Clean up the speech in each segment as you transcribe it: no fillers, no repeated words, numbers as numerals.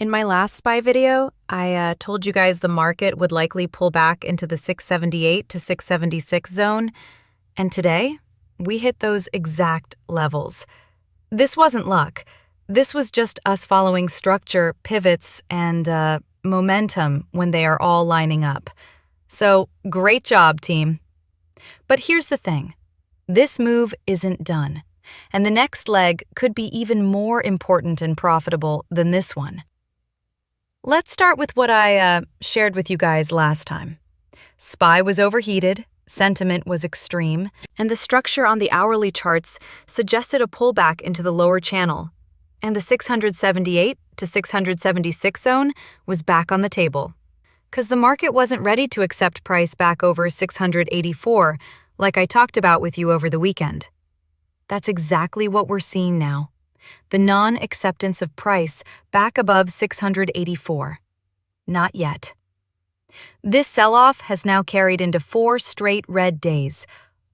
In my last SPY video, I told you guys the market would likely pull back into the 678 to 676 zone, and today, we hit those exact levels. This wasn't luck. This was just us following structure, pivots, and momentum when they are all lining up. So, great job, team. But here's the thing. This move isn't done, and the next leg could be even more important and profitable than this one. Let's start with what I shared with you guys last time. SPY was overheated, sentiment was extreme, and the structure on the hourly charts suggested a pullback into the lower channel. And the 678 to 676 zone was back on the table. Because the market wasn't ready to accept price back over 684, like I talked about with you over the weekend. That's exactly what we're seeing now. The non-acceptance of price back above 684. Not yet. This sell-off has now carried into 4 straight red days,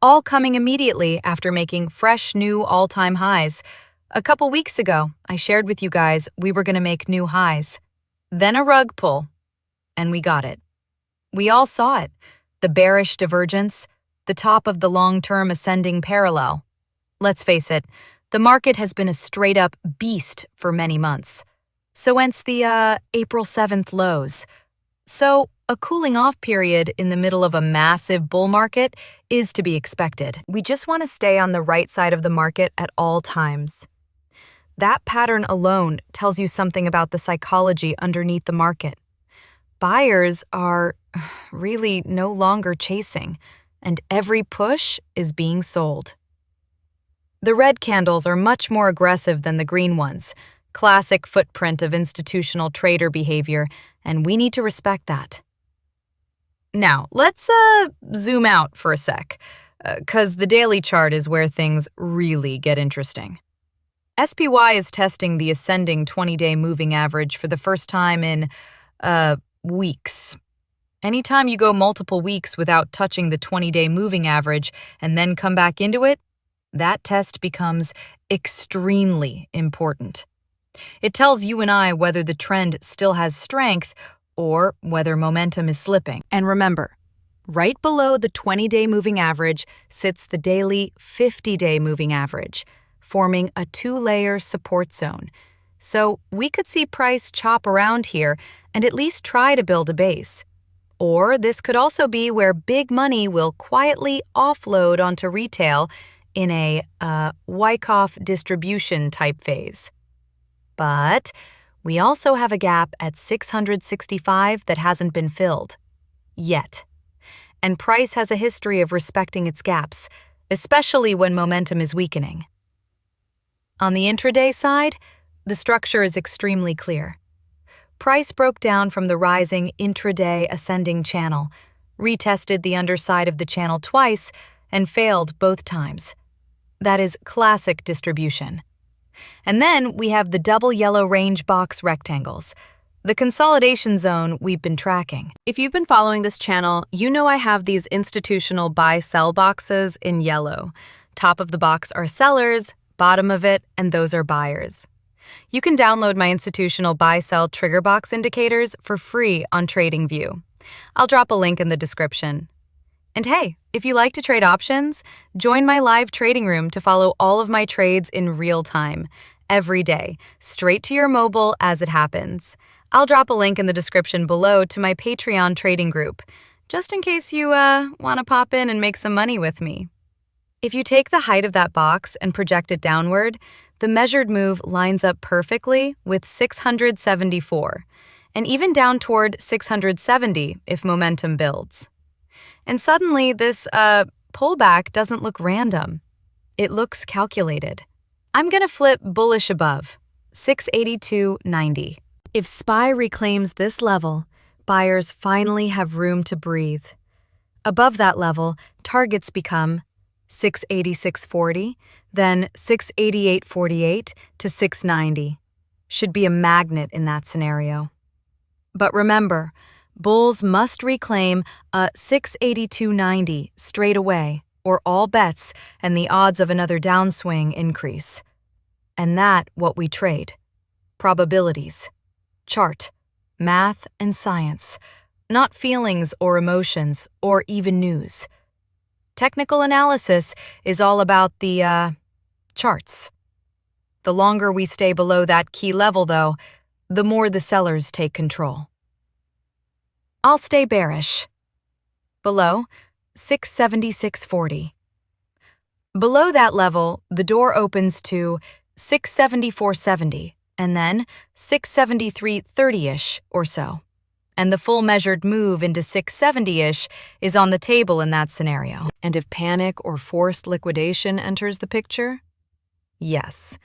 all coming immediately after making fresh new all-time highs. A couple weeks ago, I shared with you guys we were going to make new highs. Then a rug pull, and we got it. We all saw it, the bearish divergence, the top of the long-term ascending parallel. Let's face it, the market has been a straight-up beast for many months. So hence the April 7th lows. So a cooling-off period in the middle of a massive bull market is to be expected. We just want to stay on the right side of the market at all times. That pattern alone tells you something about the psychology underneath the market. Buyers are really no longer chasing, and every push is being sold. The red candles are much more aggressive than the green ones, classic footprint of institutional trader behavior, and we need to respect that. Now, let's zoom out for a sec, because the daily chart is where things really get interesting. SPY is testing the ascending 20-day moving average for the first time in, weeks. Anytime you go multiple weeks without touching the 20-day moving average and then come back into it, that test becomes extremely important. It tells you and I whether the trend still has strength or whether momentum is slipping. And remember, right below the 20-day moving average sits the daily 50-day moving average, forming a 2-layer support zone. So we could see price chop around here and at least try to build a base. Or this could also be where big money will quietly offload onto retail in a Wyckoff distribution type phase. But we also have a gap at 665 that hasn't been filled. Yet. And price has a history of respecting its gaps, especially when momentum is weakening. On the intraday side, the structure is extremely clear. Price broke down from the rising intraday ascending channel, retested the underside of the channel twice, and failed both times. That is classic distribution. And then we have the double yellow range box rectangles, the consolidation zone we've been tracking. If you've been following this channel, you know I have these institutional buy-sell boxes in yellow. Top of the box are sellers, bottom of it, and those are buyers. You can download my institutional buy-sell trigger box indicators for free on TradingView. I'll drop a link in the description. And hey, if you like to trade options, join my live trading room to follow all of my trades in real time, every day, straight to your mobile as it happens. I'll drop a link in the description below to my Patreon trading group, just in case you want to pop in and make some money with me. If you take the height of that box and project it downward, the measured move lines up perfectly with 674, and even down toward 670 if momentum builds. And suddenly, this pullback doesn't look random. It looks calculated. I'm going to flip bullish above, 682.90. If SPY reclaims this level, buyers finally have room to breathe. Above that level, targets become 686.40, then 688.48 to 690. Should be a magnet in that scenario. But remember, bulls must reclaim a 682.90 straight away, or all bets and the odds of another downswing increase. And that what we trade. Probabilities. chart, math and science, not feelings or emotions or even news. Technical analysis is all about the charts. The longer we stay below that key level, though, the more the sellers take control. I'll stay bearish. Below, 676.40. Below that level, the door opens to 674.70 and then 673.30-ish or so. And the full measured move into 670-ish is on the table in that scenario. And if panic or forced liquidation enters the picture? Yes,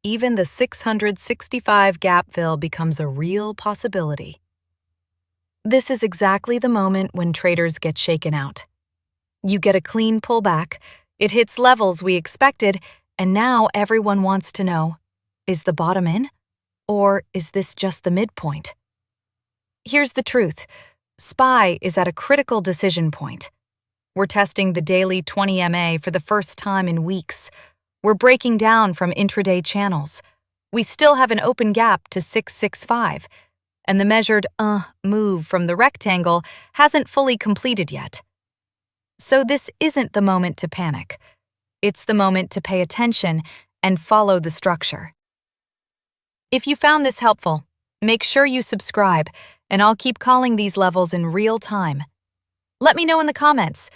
even the 665 gap fill becomes a real possibility. This is exactly the moment when traders get shaken out. You get a clean pullback, it hits levels we expected, and now everyone wants to know, is the bottom in? Or is this just the midpoint? Here's the truth. SPY is at a critical decision point. We're testing the daily 20 MA for the first time in weeks. We're breaking down from intraday channels. We still have an open gap to 665, and the measured move from the rectangle hasn't fully completed yet. So this isn't the moment to panic. It's the moment to pay attention and follow the structure. If you found this helpful, make sure you subscribe, and I'll keep calling these levels in real time. Let me know in the comments,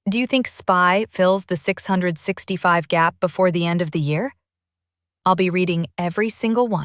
do you think SPY fills the 665 gap before the end of the year? I'll be reading every single one.